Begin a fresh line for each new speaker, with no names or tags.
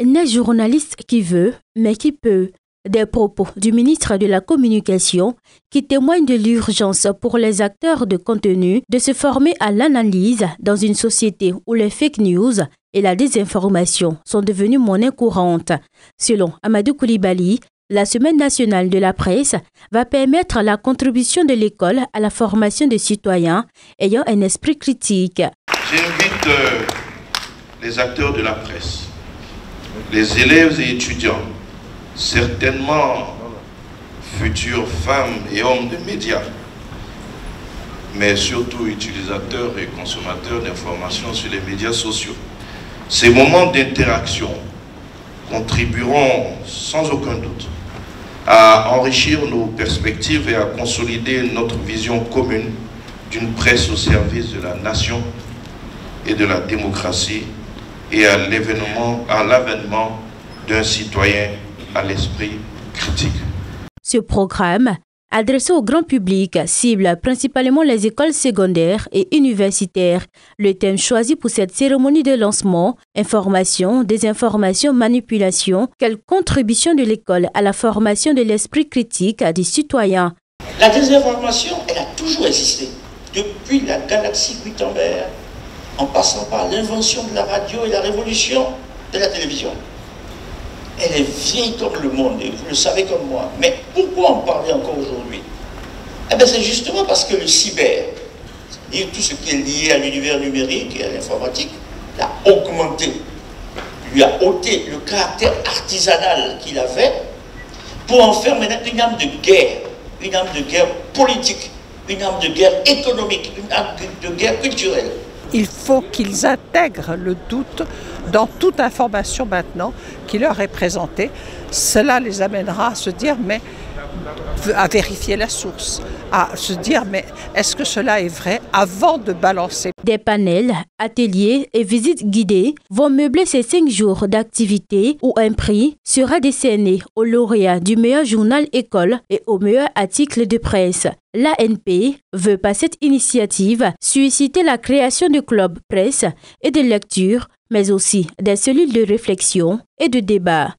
N'est journaliste qui veut, mais qui peut. Des propos du ministre de la Communication qui témoignent de l'urgence pour les acteurs de contenu de se former à l'analyse dans une société où les fake news et la désinformation sont devenues monnaie courante. Selon Amadou Koulibaly, la Semaine nationale de la presse va permettre la contribution de l'école à la formation des citoyens ayant un esprit critique.
J'invite les acteurs de la presse, les élèves et étudiants, certainement futures femmes et hommes de médias, mais surtout utilisateurs et consommateurs d'informations sur les médias sociaux. Ces moments d'interaction contribueront sans aucun doute à enrichir nos perspectives et à consolider notre vision commune d'une presse au service de la nation et de la démocratie et à l'avènement d'un citoyen à l'esprit critique.
Ce programme, adressé au grand public, cible principalement les écoles secondaires et universitaires. Le thème choisi pour cette cérémonie de lancement, information, désinformation, manipulation, quelle contribution de l'école à la formation de l'esprit critique des citoyens.
La désinformation, elle a toujours existé. Depuis la galaxie Gutenberg, en passant par l'invention de la radio et la révolution de la télévision. Elle est vieille comme le monde, et vous le savez comme moi. Mais pourquoi en parler encore aujourd'hui? Eh bien, c'est justement parce que le cyber, c'est-à-dire tout ce qui est lié à l'univers numérique et à l'informatique, l'a augmenté, lui a ôté le caractère artisanal qu'il avait pour en faire maintenant une arme de guerre politique, une arme de guerre économique, une arme de guerre culturelle.
Il faut qu'ils intègrent le doute dans toute information maintenant qui leur est présentée. Cela les amènera à se dire, mais à vérifier la source, à se dire, mais est-ce que cela est vrai avant de balancer.
Des panels, ateliers et visites guidées vont meubler ces 5 jours d'activité où un prix sera décerné aux lauréats du meilleur journal école et au meilleur article de presse. L'ANP veut par cette initiative susciter la création de clubs presse et de lecture, mais aussi des cellules de réflexion et de débat.